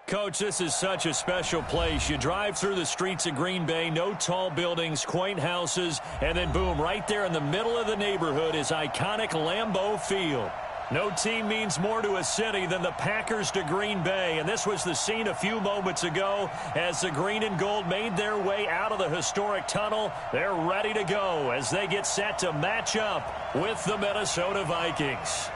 Coach, this is such a special place. You drive through the streets of Green Bay, no tall buildings, quaint houses, and then boom, right there in the middle of the neighborhood is iconic Lambeau Field. No team means more to a city than the Packers to Green Bay, and this was the scene a few moments ago as the green and gold made their way out of the historic tunnel. They're ready to go as they get set to match up with the Minnesota Vikings.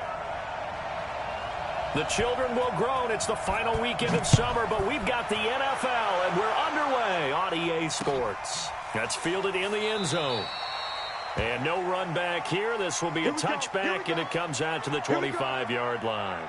The children will groan. It's the final weekend of summer, but we've got the NFL, and we're underway on EA Sports. That's fielded in the end zone. And no run back here. This will be a touchback, and it comes out to the 25-yard line.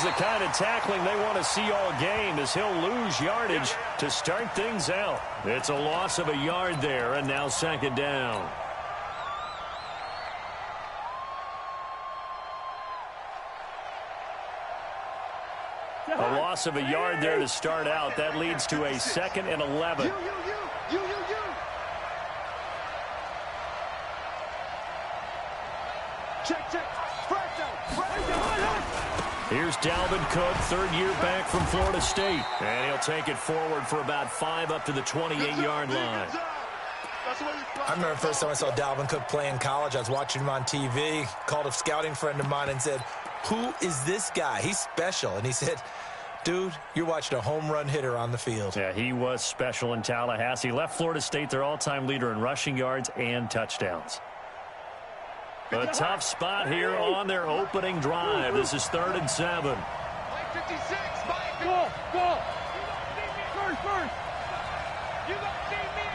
The kind of tackling they want to see all game as he'll lose yardage to start things out. It's a loss of a yard there, and now second down. A loss of a yard there to start out. That leads to a 2nd and 11. Check. Here's Dalvin Cook, third year back from Florida State. And he'll take it forward for about 5 up to the 28-yard line. I remember the first time I saw Dalvin Cook play in college. I was watching him on TV, called a scouting friend of mine and said, "Who is this guy? He's special." And he said, "Dude, you're watching a home run hitter on the field." Yeah, he was special in Tallahassee. Left Florida State their all-time leader in rushing yards and touchdowns. A tough spot here on their opening drive. This is 3rd and 7. Mike 56, Mike. Go. First. You don't see me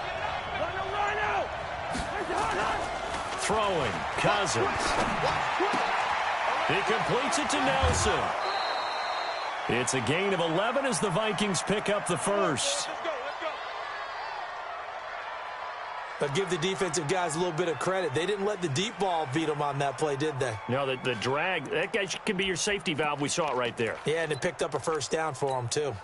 in the run out. Throwing, Cousins. He completes it to Nelson. It's a gain of 11 as the Vikings pick up the first. Let's go. But give the defensive guys a little bit of credit. They didn't let the deep ball beat them on that play, did they? No, the drag, that guy can be your safety valve. We saw it right there. Yeah, and it picked up a first down for them, too.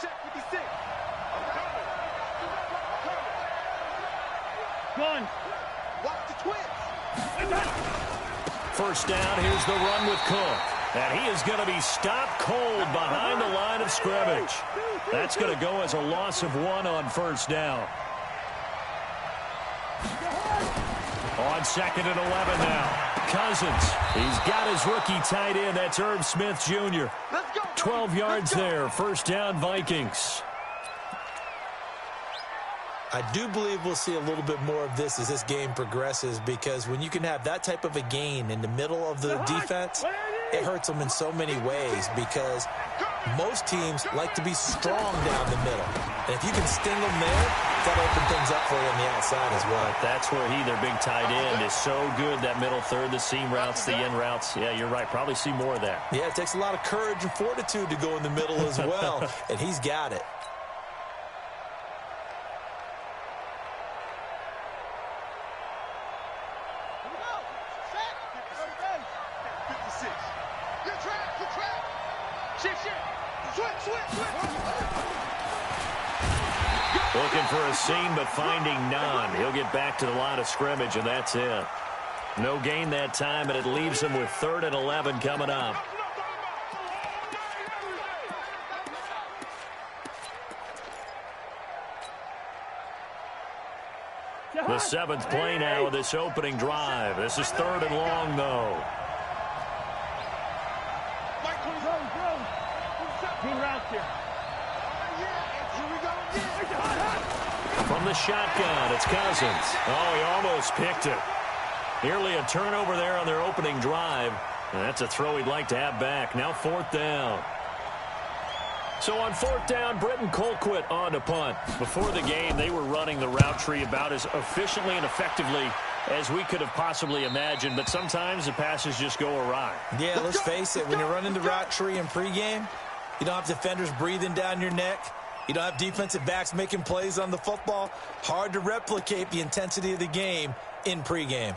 Check 56. Gun. Watch the twins. First down, here's the run with Cook. And he is going to be stopped cold behind the line of scrimmage. That's going to go as a loss of 1 on first down. On 2nd and 11 now. Cousins, he's got his rookie tight end. That's Irv Smith Jr. 12 yards there. First down, Vikings. I do believe we'll see a little bit more of this as this game progresses, because when you can have that type of a gain in the middle of the defense, it hurts them in so many ways, because most teams like to be strong down the middle. And if you can sting them there, that'll open things up for you on the outside as well. But that's where their big tight end, is so good, that middle third, the seam routes, the in routes. Yeah, you're right. Probably see more of that. Yeah, it takes a lot of courage and fortitude to go in the middle as well, and he's got it. Looking for a seam, but finding none. He'll get back to the line of scrimmage, and that's it. No gain that time, and it leaves him with 3rd and 11 coming up. The 7th play now of this opening drive. This is 3rd and long, though. From the shotgun, it's Cousins. Oh, he almost picked it. Nearly a turnover there on their opening drive. And that's a throw he'd like to have back. Now 4th down. So on 4th down, Britton Colquitt on to punt. Before the game, they were running the route tree about as efficiently and effectively as we could have possibly imagined, but sometimes the passes just go awry. Yeah, let's face it, when you're running the route tree in pregame, you don't have defenders breathing down your neck. You don't have defensive backs making plays on the football. Hard to replicate the intensity of the game in pregame.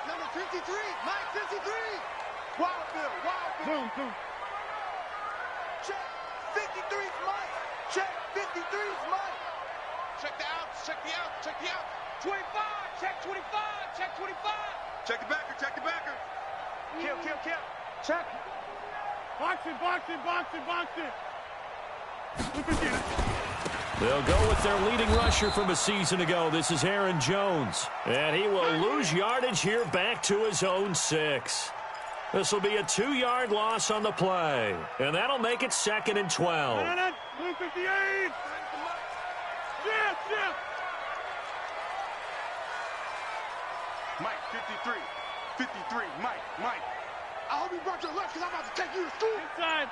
Number 53, Mike 53. Wild Bill. Check 53's Mike. Check 53's Mike. Check the outs. 25. Check 25. Check the backer. Kill. Check. Box it. Look at it. They'll go with their leading rusher from a season ago. This is Aaron Jones. And he will lose yardage here back to his own 6. This will be a 2-yard loss on the play. And that'll make it 2nd and 12. Blue 58. Yeah. Mike 53, Mike. I hope you brought your lunch because I'm about to take you to school. Inside.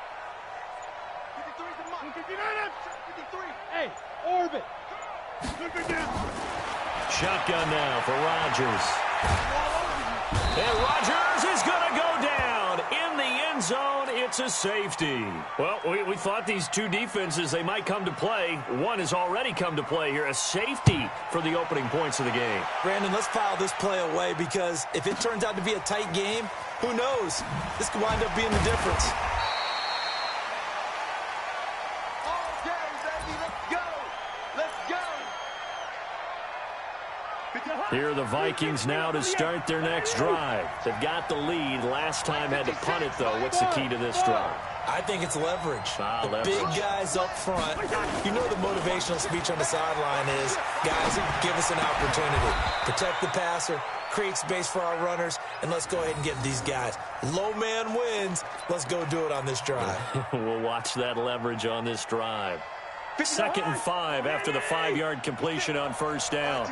53's the Mike. 59. 53. Hey, orbit. Look again. Shotgun now for Rodgers. And Rodgers is going to go down in the end zone. It's a safety. Well, we thought these two defenses, they might come to play. One has already come to play here. A safety for the opening points of the game. Brandon, let's file this play away because if it turns out to be a tight game, who knows? This could wind up being the difference. Here are the Vikings now to start their next drive. They've got the lead. Last time had to punt it, though. What's the key to this drive? I think it's leverage. The big guys up front. You know the motivational speech on the sideline is, guys, give us an opportunity. Protect the passer, create space for our runners, and let's go ahead and get these guys. Low man wins. Let's go do it on this drive. We'll watch that leverage on this drive. 2nd and 5 after the 5-yard completion on 1st down.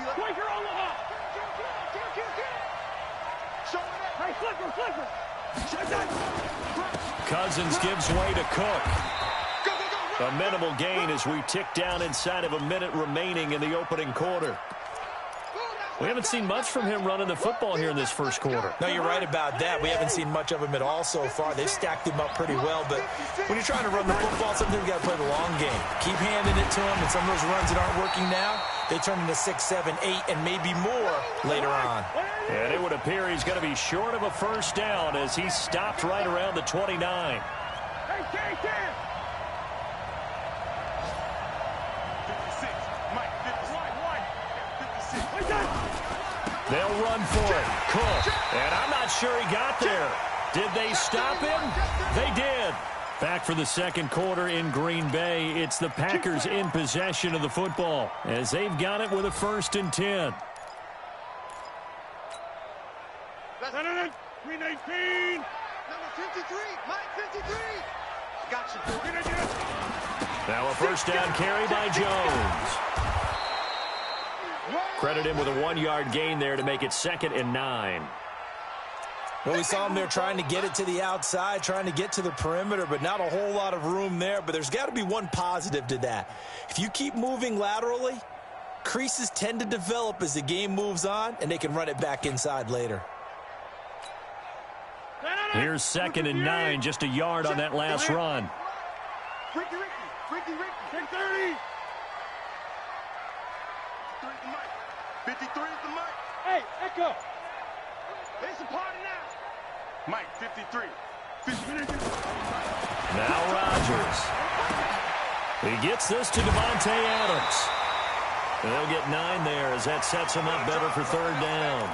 Cousins gives way to Cook. A minimal gain as we tick down inside of a minute remaining in the opening quarter. We haven't seen much from him running the football here in this first quarter. No, you're right about that. We haven't seen much of him at all so far. They've stacked him up pretty well, but when you're trying to run the football, sometimes you got to play the long game. Keep handing it to him, and some of those runs that aren't working now, they turn into 6, 7, 8, and maybe more later on. And it would appear he's going to be short of a first down as he stopped right around the 29. They'll run for it. Cook. And I'm not sure he got there. Did they stop him? They did. Back for the second quarter in Green Bay. It's the Packers in possession of the football as they've got it with a 1st and 10. 319. Number 53. Mike 53. Got you. Now a first down carry by Jones. Credit him with a 1-yard gain there to make it 2nd and 9. Well, we saw him there trying to get it to the outside, trying to get to the perimeter, but not a whole lot of room there. But there's got to be one positive to that. If you keep moving laterally, creases tend to develop as the game moves on, and they can run it back inside later. Here's 2nd and 9, just a yard on that last run. Ricky. 30. 53 is the Mike. Hey, Echo. It's a party now. Mike, 53. Now Rodgers. He gets this to Devontae Adams. They'll get 9 there as that sets him up better for 3rd down.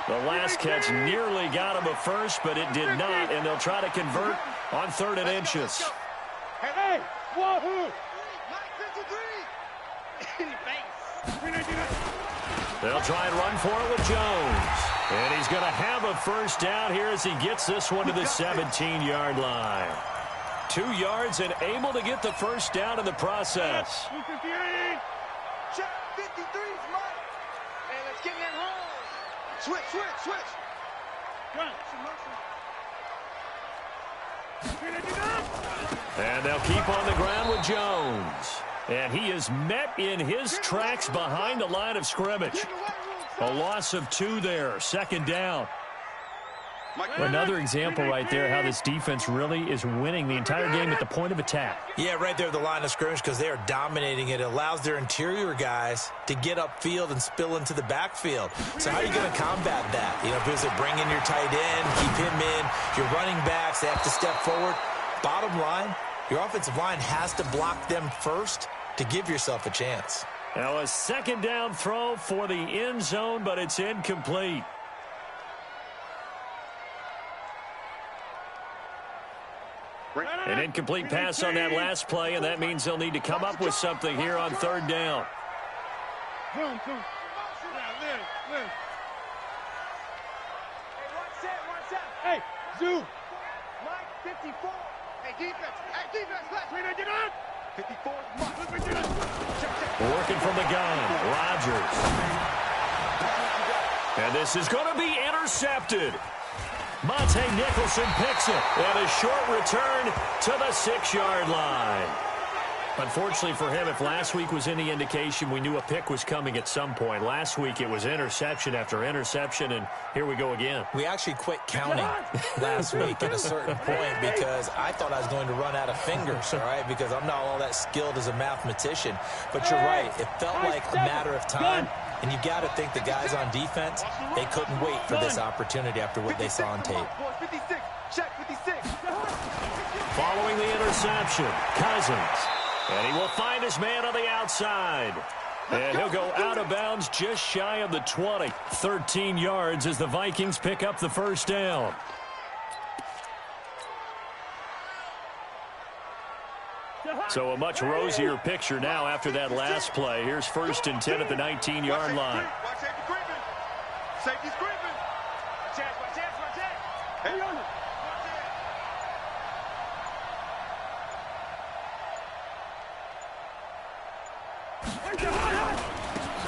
The last catch nearly got him a first, but it did not, and they'll try to convert on 3rd and inches. Hey, wahoo! They'll try and run for it with Jones. And he's going to have a first down here as he gets this one to the 17-yard line. 2 yards and able to get the first down in the process. Check 53's Mike. Hey, let's get in that hole. Switch. And they'll keep on the ground with Jones. And he is met in his tracks behind the line of scrimmage. A loss of 2 there, 2nd down. Another example right there how this defense really is winning the entire game at the point of attack. Yeah, right there at the line of scrimmage because they are dominating it. It allows their interior guys to get upfield and spill into the backfield. So how are you going to combat that? You know, because they bring in your tight end, keep him in. Your running backs, they have to step forward. Bottom line, your offensive line has to block them first to give yourself a chance. Now a 2nd down throw for the end zone, but it's incomplete. An incomplete pass on that last play, and that means they'll need to come up with something here on 3rd down. Hey, Zoo. Mike, 54. Hey, defense, let's. 54, Working from the gun, Rodgers. And this is going to be intercepted. Monte Nicholson picks it, and a short return to the 6-yard line. Unfortunately for him, if last week was any indication, we knew a pick was coming at some point. Last week it was interception after interception, and here we go again. We actually quit counting last week at a certain point because I thought I was going to run out of fingers, all right, because I'm not all that skilled as a mathematician. But you're right. It felt like a matter of time, and you got to think the guys on defense, they couldn't wait for this opportunity after what they saw on tape. 56, check 56. Following the interception, Cousins. And he will find his man on the outside. And he'll go out of bounds just shy of the 20. 13 yards as the Vikings pick up the first down. So a much rosier picture now after that last play. Here's 1st and 10 at the 19-yard line. Safety's creeping. Watch out. Hey, on it.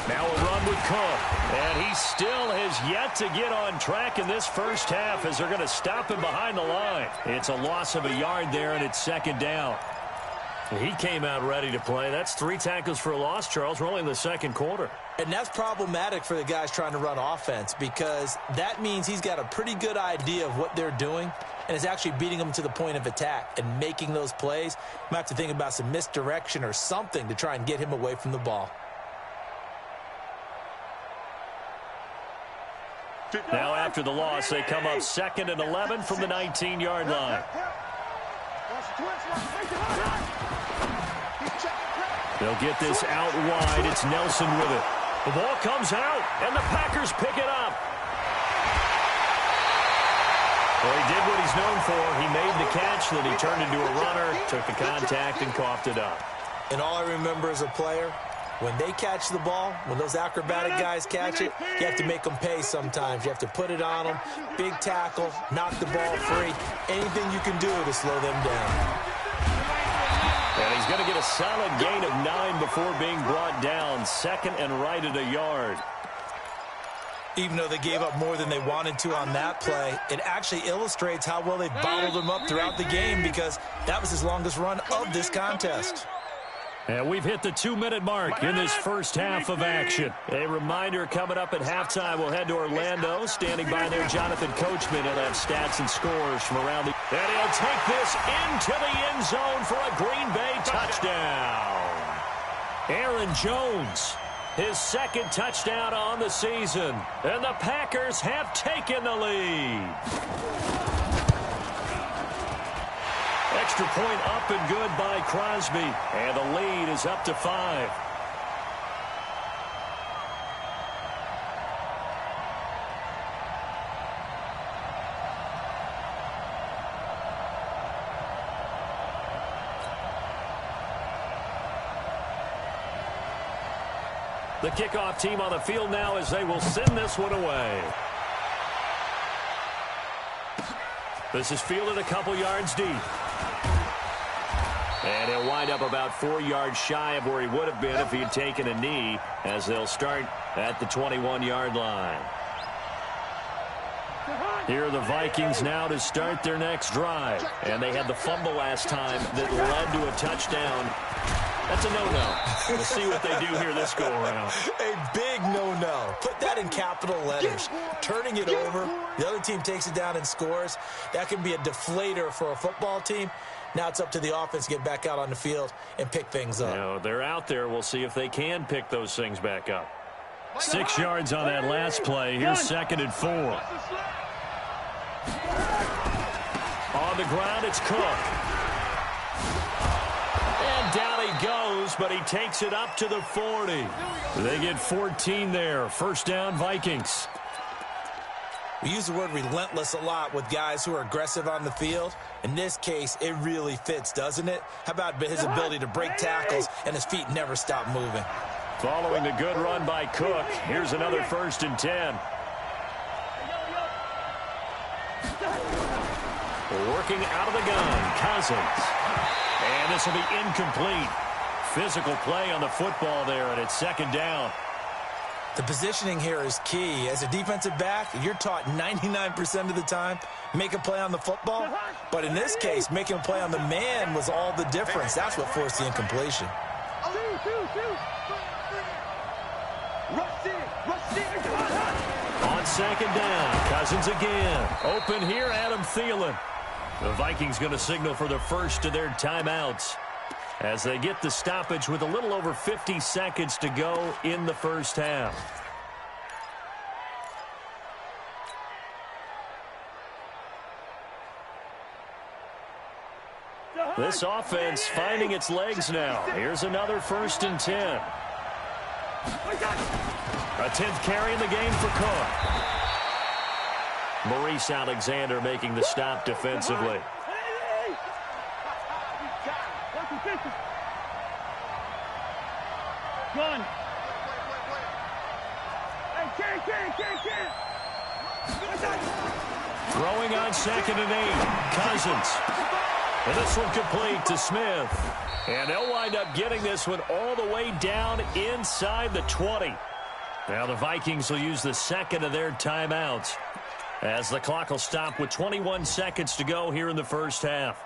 Now a run with Cook, and he still has yet to get on track in this first half as they're going to stop him behind the line. It's a loss of a yard there, and it's 2nd down. He came out ready to play. That's 3 tackles for a loss, Charles. We're only in the 2nd quarter. And that's problematic for the guys trying to run offense because that means he's got a pretty good idea of what they're doing and is actually beating them to the point of attack and making those plays. Might have to think about some misdirection or something to try and get him away from the ball. Now after the loss, they come up 2nd and 11 from the 19-yard line. They'll get this out wide. It's Nelson with it. The ball comes out, and the Packers pick it up. Well, he did what he's known for. He made the catch, then he turned into a runner, took the contact, and coughed it up. And all I remember as a player, when they catch the ball, when those acrobatic guys catch it, you have to make them pay sometimes. You have to put it on them, big tackle, knock the ball free, anything you can do to slow them down. And he's going to get a solid gain of 9 before being brought down. 2nd and right at a yard. Even though they gave up more than they wanted to on that play, it actually illustrates how well they've bottled them up throughout the game because that was his longest run of this contest. And we've hit the 2-minute mark in this first half of action. A reminder coming up at halftime, we'll head to Orlando. Standing by there, Jonathan Coachman. He'll have stats and scores from around the... And he'll take this into the end zone for a Green Bay touchdown. Aaron Jones, his 2nd touchdown on the season. And the Packers have taken the lead. Extra point up and good by Crosby. And the lead is up to 5. The kickoff team on the field now as they will send this one away. This is fielded a couple yards deep. And he'll wind up about 4 yards shy of where he would have been if he had taken a knee, as they'll start at the 21-yard line. Here are the Vikings now to start their next drive. And they had the fumble last time that led to a touchdown. That's a no-no. We'll see what they do here this go-around. A big no-no. Put that in capital letters. Turning it over, the other team takes it down and scores. That can be a deflator for a football team. Now it's up to the offense to get back out on the field and pick things up. You know, they're out there. We'll see if they can pick those things back up. 6 yards on that last play. Here's 2nd and 4. On the ground, it's Cook. And down he goes, but he takes it up to the 40. They get 14 there. First down, Vikings. We use the word relentless a lot with guys who are aggressive on the field. In this case, it really fits, doesn't it? How about his ability to break tackles and his feet never stop moving? Following the good run by Cook, here's another 1st and 10. Working out of the gun, Cousins. And this will be incomplete. Physical play on the football there, and it's 2nd down. The positioning here is key. As a defensive back, you're taught 99% of the time, make a play on the football. But in this case, making a play on the man was all the difference. That's what forced the incompletion. On 2nd down, Cousins again. Open here, Adam Thielen. The Vikings going to signal for the first of their timeouts as they get the stoppage with a little over 50 seconds to go in the first half. This offense finding its legs now. Here's another 1st and 10. A 10th carry in the game for Cook. Maurice Alexander making the stop defensively. Throwing on 2nd and 8. Cousins. And this one complete to Smith. And they'll wind up getting this one all the way down inside the 20. Now the Vikings will use the 2nd of their timeouts as the clock will stop with 21 seconds to go here in the first half.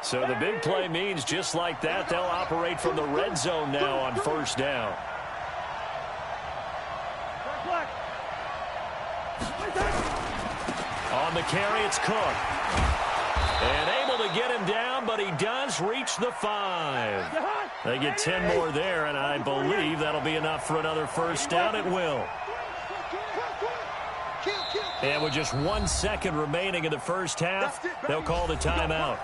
So the big play means just like that, they'll operate from the red zone now on 1st down. On the carry, it's Cook. And able to get him down, but he does reach the 5. They get 10 more there, and I believe that'll be enough for another first down. It will. And with just 1 second remaining in the first half, they'll call the timeout.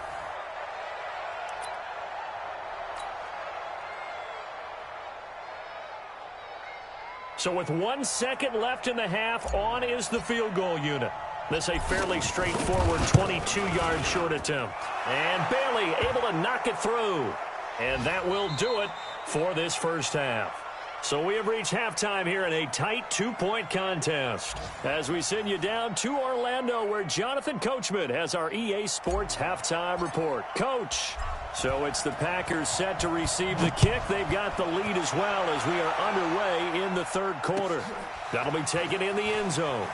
So with 1 second left in the half, on is the field goal unit. This a fairly straightforward 22-yard short attempt. And Bailey able to knock it through. And that will do it for this first half. So we have reached halftime here in a tight 2-point contest. As we send you down to Orlando, where Jonathan Coachman has our EA Sports halftime report. Coach. So it's the Packers set to receive the kick. They've got the lead as well as we are underway in the 3rd quarter. That'll be taken in the end zone.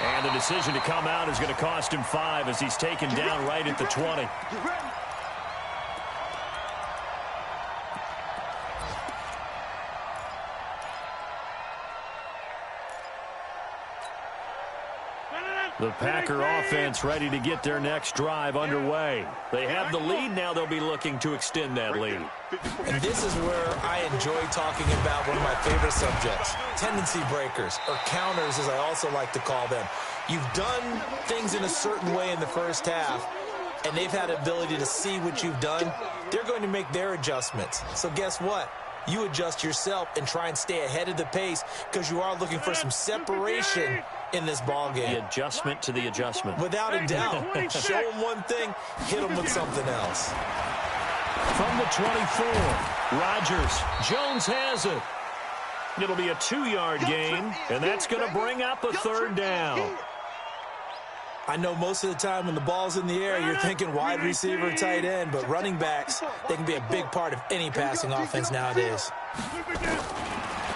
And the decision to come out is going to cost him 5 as he's taken down right at the 20. The Packer offense ready to get their next drive underway. They have the lead. Now they'll be looking to extend that lead. And this is where I enjoy talking about one of my favorite subjects, tendency breakers, or counters as I also like to call them. You've done things in a certain way in the first half, and they've had the ability to see what you've done. They're going to make their adjustments. So guess what? You adjust yourself and try and stay ahead of the pace because you are looking for some separation in this ball game. The adjustment to the adjustment. Without a doubt. Show them one thing, hit them with something else. From the 24, Rodgers. Jones has it. It'll be a 2-yard gain, and that's going to bring up a 3rd down. I know most of the time when the ball's in the air, you're thinking wide receiver, tight end, but running backs, they can be a big part of any passing offense nowadays.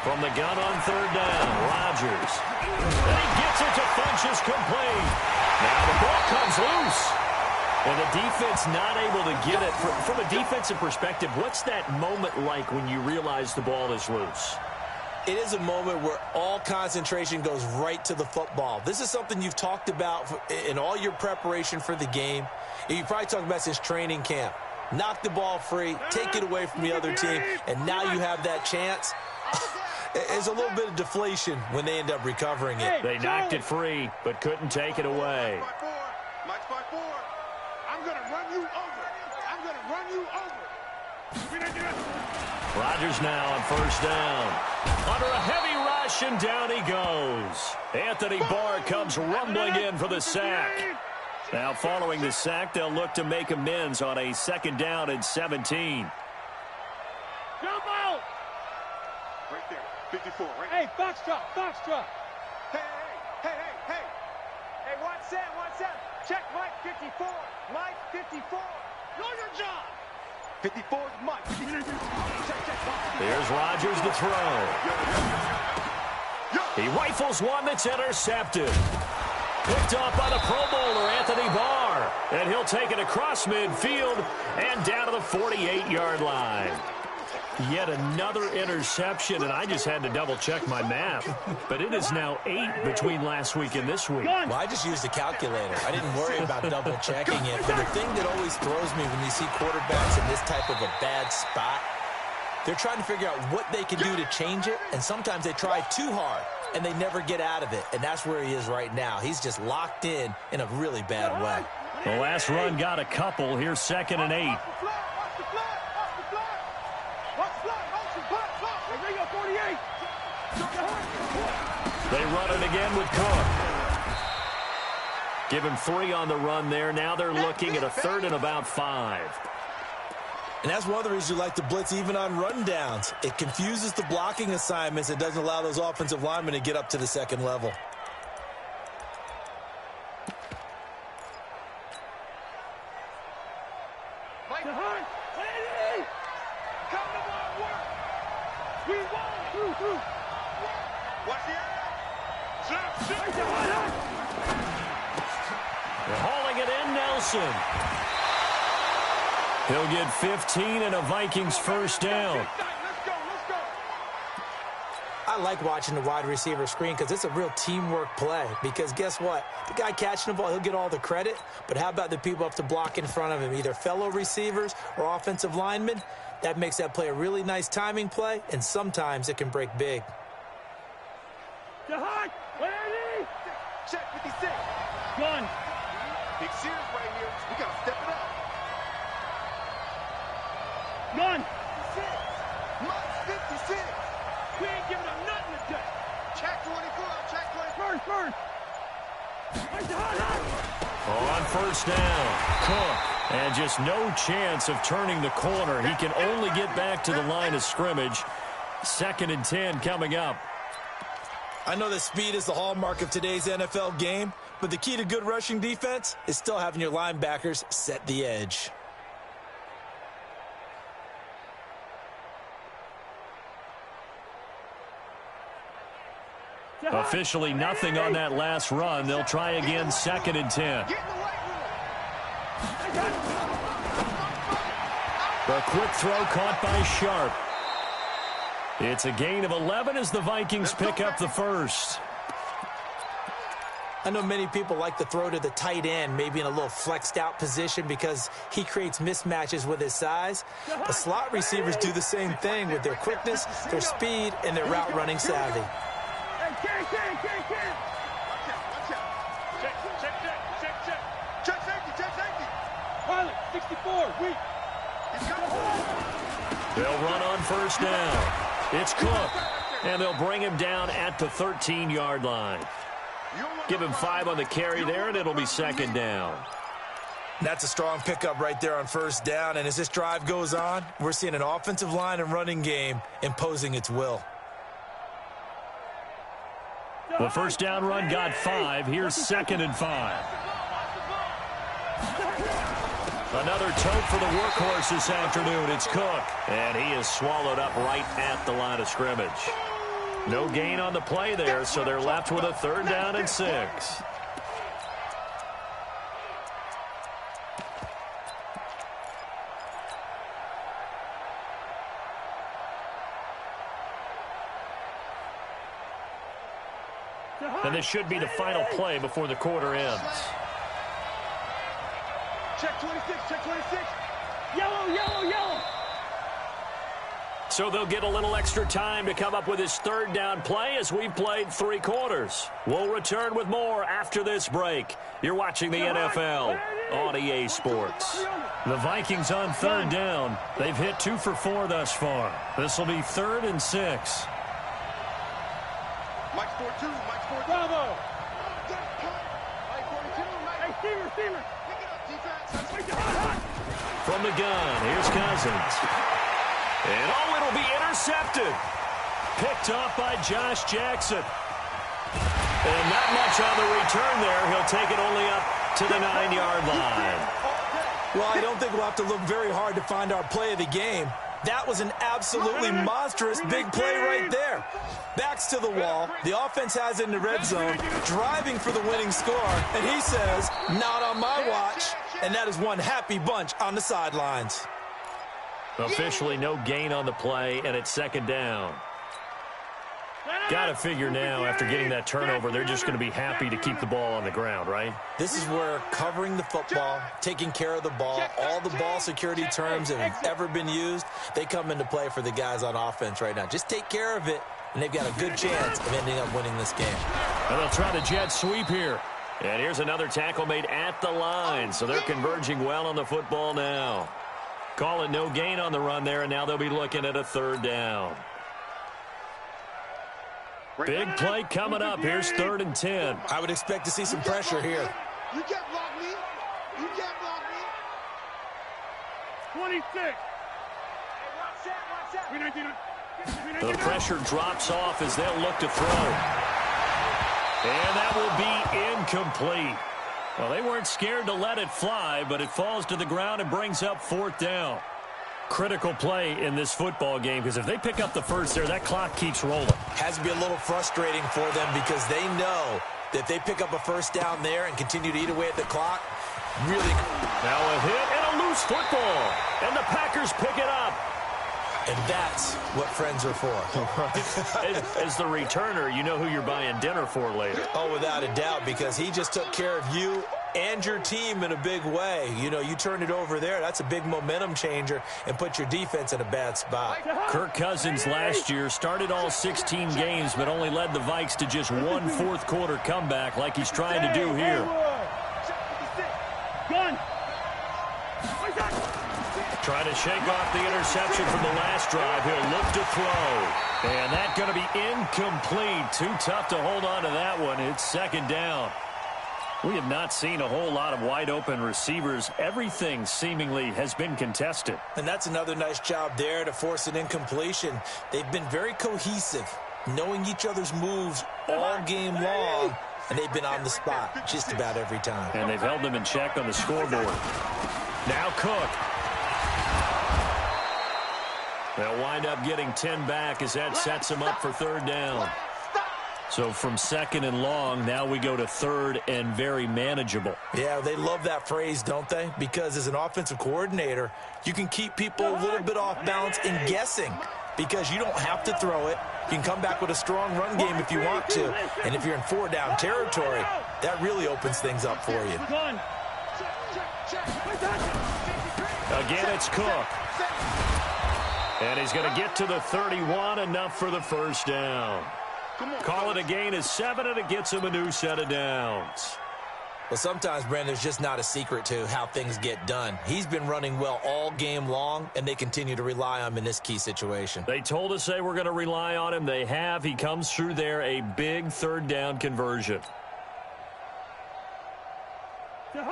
From the gun on third down, Rodgers. And he gets it to Funchess complete. Now the ball comes loose. And the defense not able to get it. From a defensive perspective, what's that moment like when you realize the ball is loose? It is a moment where all concentration goes right to the football. This is something you've talked about in all your preparation for the game. And you probably talked about since training camp. Knock the ball free, take it away from the other team, and now you have that chance. It's a little bit of deflation when they end up recovering it. They knocked it free, but couldn't take it away. Mike's by 4. I'm going to run you over. I'm going to run you over. Rodgers now on first down. Under a heavy rush, and down he goes. Anthony Barr comes rumbling in for the sack. Now following the sack, they'll look to make amends on a 2nd down and 17. Jump out! Right there, 54, right? Hey, foxtrot, foxtrot. Hey, hey, hey, hey, hey. Hey, watch that. Check Mike 54. Mike 54. Know your job. 54 is Mike. There's Rodgers to throw. He rifles one that's intercepted. Picked off by the Pro Bowler, Anthony Barr. And he'll take it across midfield and down to the 48-yard line. Yet another interception, and I just had to double-check my math. But it is now 8 between last week and this week. Well, I just used a calculator. I didn't worry about double-checking it. But the thing that always throws me when you see quarterbacks in this type of a bad spot, they're trying to figure out what they can do to change it, and sometimes they try too hard, and they never get out of it. And that's where he is right now. He's just locked in a really bad way. The last run got a couple. Here's 2nd and 8. They run it again with Cook. Give him 3 on the run there. Now they're looking at a 3rd and about 5. And that's one of the reasons you like to blitz even on rundowns. It confuses the blocking assignments. It doesn't allow those offensive linemen to get up to the 2nd level. They're hauling it in, Nelson. He'll get 15 and a Vikings 1st down. I like watching the wide receiver screen because it's a real teamwork play. Because guess what? The guy catching the ball, he'll get all the credit. But how about the people up to block in front of him, either fellow receivers or offensive linemen? That makes that play a really nice timing play, and sometimes it can break big. Check 56. Gun. Big Sears right here. We got to step it up. Gun. 56. Mike's 56. We ain't giving him nothing today. Check 24. Check 24. First. On 1st down, Cook. And just no chance of turning the corner. He can only get back to the line of scrimmage. 2nd and 10 coming up. I know that speed is the hallmark of today's NFL game, but the key to good rushing defense is still having your linebackers set the edge. Officially nothing on that last run. They'll try again, 2nd and 10. The quick throw caught by Sharp. It's a gain of 11 as the Vikings pick up the 1st. I know many people like to throw to the tight end, maybe in a little flexed out position because he creates mismatches with his size. The slot receivers do the same thing with their quickness, their speed, and their route running savvy. Pilot, 64, weak. They'll run on 1st down. It's Cook, and they'll bring him down at the 13-yard line. Give him 5 on the carry there, and it'll be 2nd down. That's a strong pickup right there on 1st down, and as this drive goes on, we're seeing an offensive line and running game imposing its will. The 1st down run got 5. Here's 2nd and 5. Another tote for the workhorse this afternoon. It's Cook. And he is swallowed up right at the line of scrimmage. No gain on the play there, so they're left with a 3rd down and 6. And this should be the final play before the quarter ends. Check 26, check 26. Yellow, yellow, yellow. So they'll get a little extra time to come up with his 3rd down play as we've played 3 quarters. We'll return with more after this break. You're watching the NFL on EA Sports. The Vikings on 3rd down. They've hit 2 for 4 thus far. This will be 3rd and 6. Mike 4-2, Mike 4-2. Bravo. Mike 42, Mike. Hey, receiver. Pick it up, defense. From the gun, here's Cousins. And, oh, it'll be intercepted. Picked off by Josh Jackson. And not much on the return there. He'll take it only up to the 9-yard line. Well, I don't think we'll have to look very hard to find our play of the game. That was an absolutely monstrous big play right there. Backs to the wall. The offense has it in the red zone, driving for the winning score. And he says, not on my watch. And that is one happy bunch on the sidelines. Officially no gain on the play, and it's 2nd down. Got to figure now, after getting that turnover, they're just going to be happy to keep the ball on the ground, right? This is where covering the football, taking care of the ball, all the ball security terms that have ever been used, they come into play for the guys on offense right now. Just take care of it, and they've got a good chance of ending up winning this game. And they'll try the jet sweep here. And here's another tackle made at the line, so they're converging well on the football now. Call it no gain on the run there, and now they'll be looking at a 3rd down. Big play coming up. Here's 3rd and 10. I would expect to see some pressure here. You can't block me. You can't block me. 26. Hey, watch that. The pressure drops off as they'll look to throw. And that will be incomplete. Well, they weren't scared to let it fly, but it falls to the ground and brings up 4th down. Critical play in this football game, because if they pick up the first there, that clock keeps rolling. Has to be a little frustrating for them because they know that if they pick up a 1st down there and continue to eat away at the clock, really. Now a hit and a loose football, and the Packers pick it up. And that's what friends are for. As the returner, you know who you're buying dinner for later. Oh, without a doubt, because he just took care of you and your team in a big way. You know, you turn it over there, that's a big momentum changer and put your defense in a bad spot. Kirk Cousins last year started all 16 games, but only led the Vikes to just 1 fourth-quarter comeback like he's trying to do here. Gun. Trying to shake off the interception from the last drive. He'll look to throw. And that's going to be incomplete. Too tough to hold on to that one. It's 2nd down. We have not seen a whole lot of wide-open receivers. Everything seemingly has been contested. And that's another nice job there to force an incompletion. They've been very cohesive, knowing each other's moves all game long, and they've been on the spot just about every time. And they've held them in check on the scoreboard. Now Cook. They'll wind up getting 10 back as that sets them up for 3rd down. So from 2nd and long, now we go to 3rd and very manageable. Yeah, they love that phrase, don't they? Because as an offensive coordinator, you can keep people a little bit off balance in guessing because you don't have to throw it. You can come back with a strong run game if you want to. And if you're in 4-down territory, that really opens things up for you. Again, it's Cook. And he's going to get to the 31, enough for the 1st down. Call it a gain of 7, and it gets him a new set of downs. Well, sometimes, Brandon, there's just not a secret to how things get done. He's been running well all game long, and they continue to rely on him in this key situation. They told us they were going to rely on him. They have. He comes through there, a big 3rd down conversion.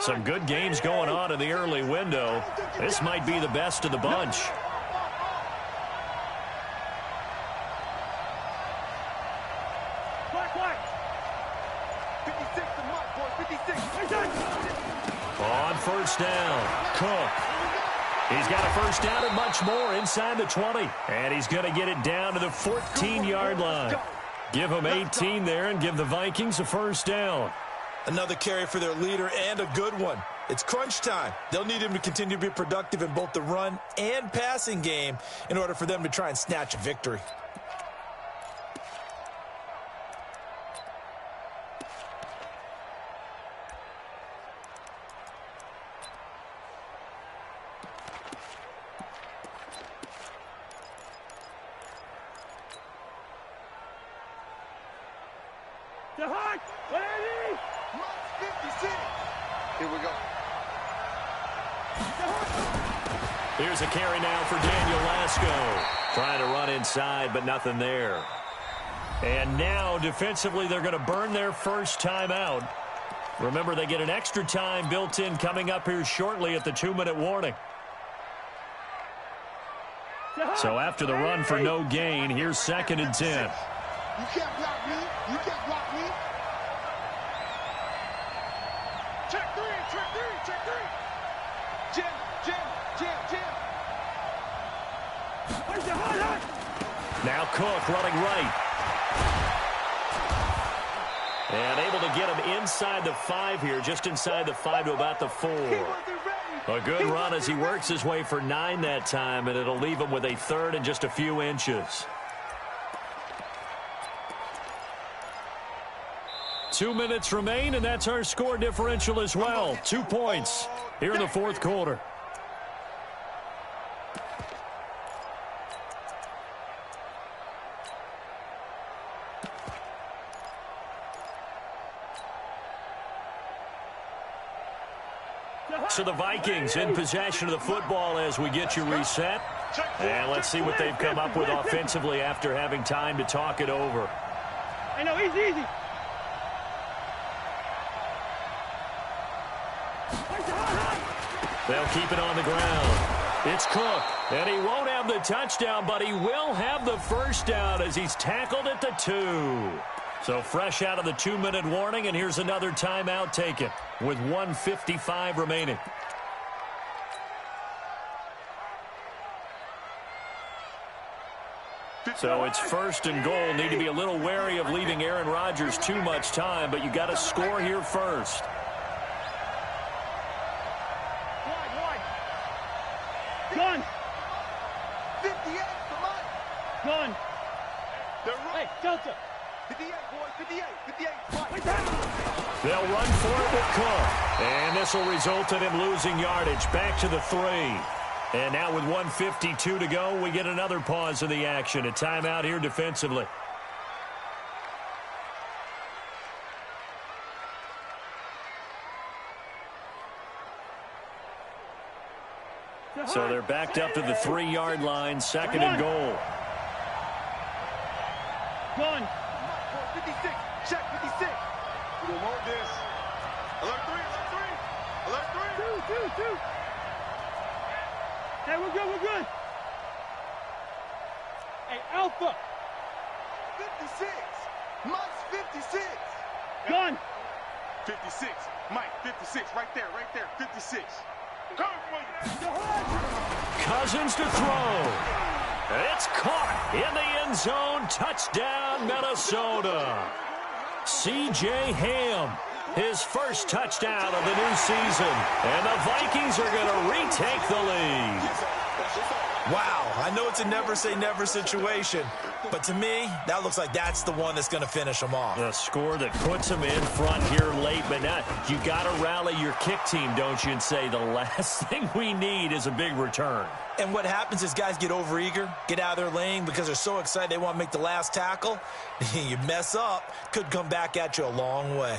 Some good games going on in the early window. This might be the best of the bunch. On first down, Cook. He's got a first down and much more inside the 20. And he's going to get it down to the 14-yard line. Give him 18 there and give the Vikings a first down. Another carry for their leader and a good one. It's crunch time. They'll need him to continue to be productive in both the run and passing game in order for them to try and snatch a victory. Here we go. Here's a carry now for Daniel Lasco. Trying to run inside, but nothing there. And now, defensively, they're going to burn their first timeout. Remember, they get an extra time built in coming up here shortly at the 2-minute warning. So after the run for no gain, here's 2nd and 10. You can't block me. You can't block me. Check three. Jim. Now Cook running right. And able to get him inside the 5 here, just inside the 5 to about the 4. A good run as he works his way for 9 that time, and it'll leave him with a 3rd and just a few inches. 2 minutes remain, and that's our score differential as well. 2 points here in the 4th quarter. So the Vikings in possession of the football as we get you reset. And let's see what they've come up with offensively after having time to talk it over. I know, easy. They'll keep it on the ground. It's Cook, and he won't have the touchdown, but he will have the first down as he's tackled at the 2. So fresh out of the 2-minute warning, and here's another timeout taken with 1:55 remaining. So it's 1st and goal. Need to be a little wary of leaving Aaron Rodgers too much time, but you got to score here first. Gun. 58, come on. Gun. Hey, Delta. 58, boys, 58. They'll run for it with Cook. And this will result in him losing yardage. Back to the 3. And now with 1:52 to go, we get another pause in the action. A timeout here defensively. So they're backed up to the 3-yard line, 2nd and goal. Gun. 56, check 56. We don't want this. Alert 3. Two. Hey, we're good. Hey, Alpha. 56. Mike's 56. Gun. 56. Mike, 56. Right there. 56. Coming for you. Cousins to throw. It's caught in the end zone. Touchdown, Minnesota. C.J. Ham, his first touchdown of the new season. And the Vikings are going to retake the lead. Wow, I know it's a never-say-never situation, but to me, that looks like that's the one that's going to finish them off. The score that puts them in front here late, but now you got to rally your kick team, don't you, and say the last thing we need is a big return. And what happens is guys get overeager, get out of their lane because they're so excited they want to make the last tackle. You mess up, could come back at you a long way.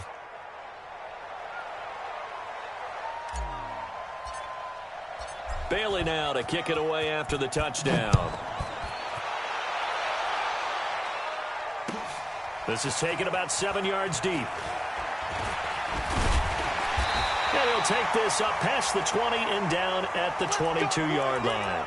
Bailey now to kick it away after the touchdown. This is taken about 7 yards deep. And he'll take this up past the 20 and down at the 22-yard line.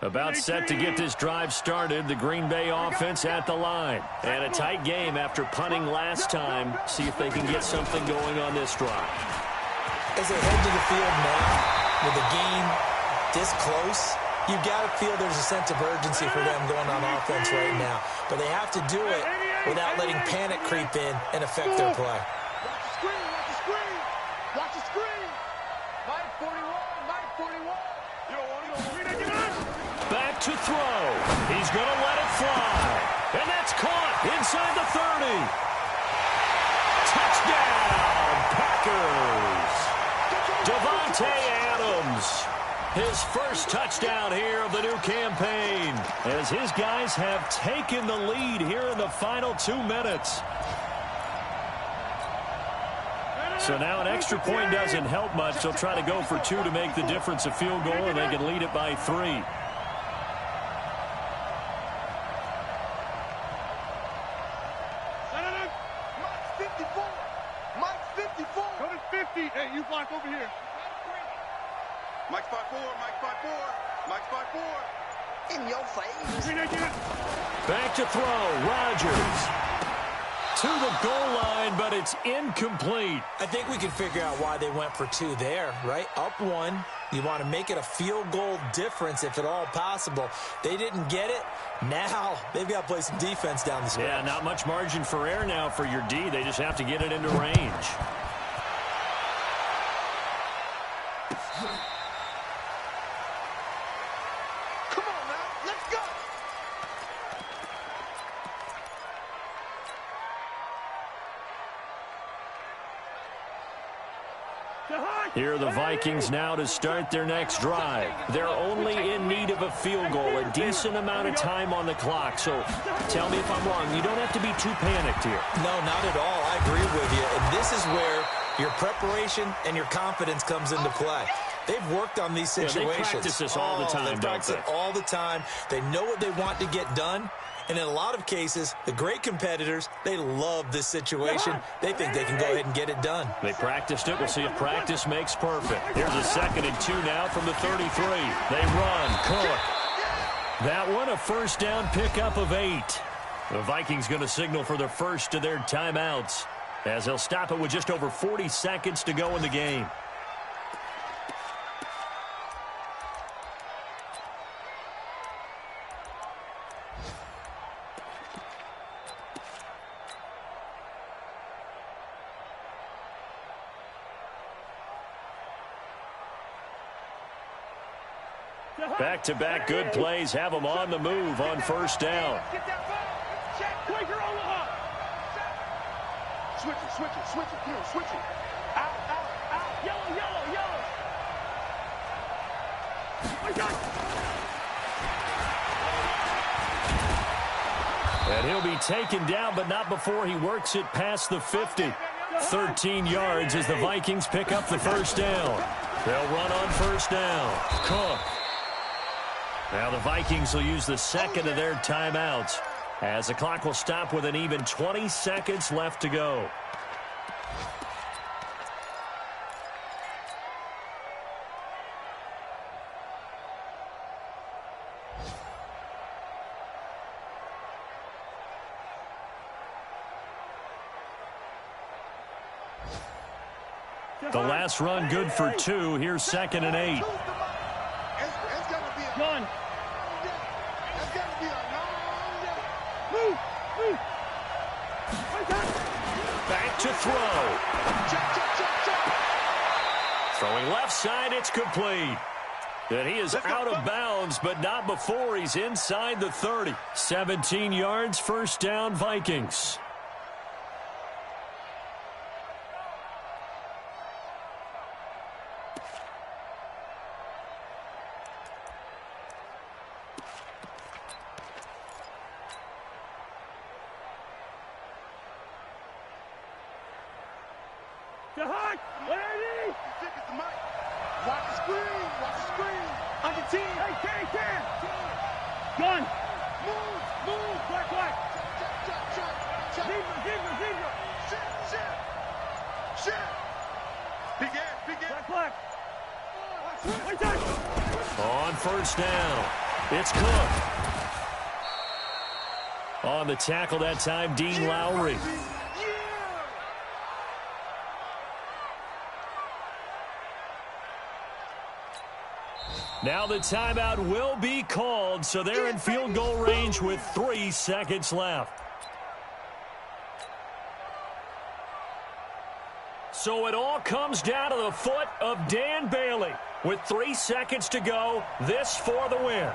About set to get this drive started. The Green Bay offense at the line. And a tight game after punting last time. See if they can get something going on this drive. As they head to the field now, with the game this close, you've got to feel there's a sense of urgency for them going on offense right now. But they have to do it without letting panic creep in and affect their play. Watch the screen, watch the screen. Watch the screen. Mike 41, Mike 41. You don't want it. Back to throw. He's going to let it fly. And that's caught inside the 30. Touchdown, Packers. Davante Adams. His first touchdown here of the new campaign, as his guys have taken the lead here in the final 2 minutes. So now an extra point doesn't help much. They'll try to go for 2 to make the difference a field goal, and they can lead it by 3. Mike's 54. Mike's 54. Go to 50. Hey, you block over here. Mike's 5'4", Mike's 5'4", Mike's 5'4". In your face. Back to throw. Rodgers to the goal line, but it's incomplete. I think we can figure out why they went for 2 there, right? Up 1. You want to make it a field goal difference if at all possible. They didn't get it. Now they've got to play some defense down the stretch. Yeah, not much margin for error now for your D. They just have to get it into range. Come on now, let's go. Here are the Vikings now to start their next drive. They're only in need of a field goal, a decent amount of time on the clock. So tell me if I'm wrong. You don't have to be too panicked here. No, not at all. I agree with you. And this is where your preparation and your confidence comes into play. They've worked on these situations. Yeah, they practice this all the time, they practice it all the time. They know what they want to get done. And in a lot of cases, the great competitors, they love this situation. They think they can go ahead and get it done. They practiced it. We'll see if practice makes perfect. Here's a 2nd and 2 now from the 33. They run. Cook. That one, a first down pickup of 8. The Vikings going to signal for the first of their timeouts, as they'll stop it with just over 40 seconds to go in the game. Back-to-back good plays have them on the move on first down. Get that ball. Check. Quaker Omaha. Switch it, switch it, switch it. Come on, switch it. Out, out, out. Yellow, yellow, yellow. My God. And he'll be taken down, but not before he works it past the 50. 13 yards as the Vikings pick up the first down. They'll run on first down. Cook. Now the Vikings will use the second of their timeouts, as the clock will stop with an even 20 seconds left to go. The last run good for 2. Here's 2nd and 8. Gun. It's got to be a long day. Move. Move. Back to throw. Check, check, check, check. Throwing left side, it's complete. And he is out of bounds, but not before he's inside the 30. 17 yards, first down, Vikings. To Huck. Lady. Take it to Mike. Watch the screen. Watch the screen. On your team. Hey, can. Gun. Move. Move. Black, black. Check, check, check, check. Zebra, zebra, zebra. Shit, shit. Shit. Big ass, big ass. Black, black. Wait, touch. On first down. It's Cook. On the tackle that time, Dean Lowry. Now the timeout will be called, so they're in field goal range with 3 seconds left. So it all comes down to the foot of Dan Bailey. With 3 seconds to go, this for the win.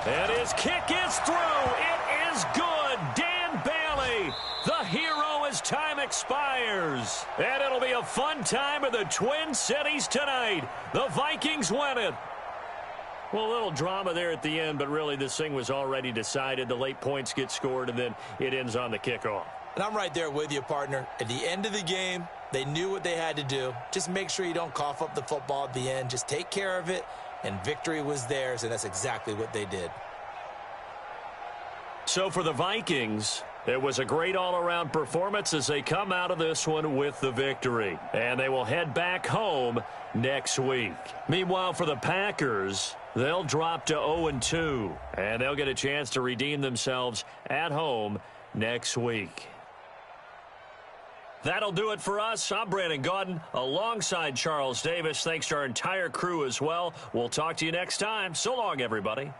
And his kick is through. It is good. Dan Bailey, the hero as time expires. And it'll be a fun time in the Twin Cities tonight. The Vikings win it. Well, a little drama there at the end, but really this thing was already decided. The late points get scored, and then it ends on the kickoff. And I'm right there with you, partner. At the end of the game, they knew what they had to do. Just make sure you don't cough up the football at the end. Just take care of it, and victory was theirs, and that's exactly what they did. So for the Vikings, it was a great all-around performance as they come out of this one with the victory. And they will head back home next week. Meanwhile, for the Packers, they'll drop to 0-2, and they'll get a chance to redeem themselves at home next week. That'll do it for us. I'm Brandon Gaudin alongside Charles Davis. Thanks to our entire crew as well. We'll talk to you next time. So long, everybody.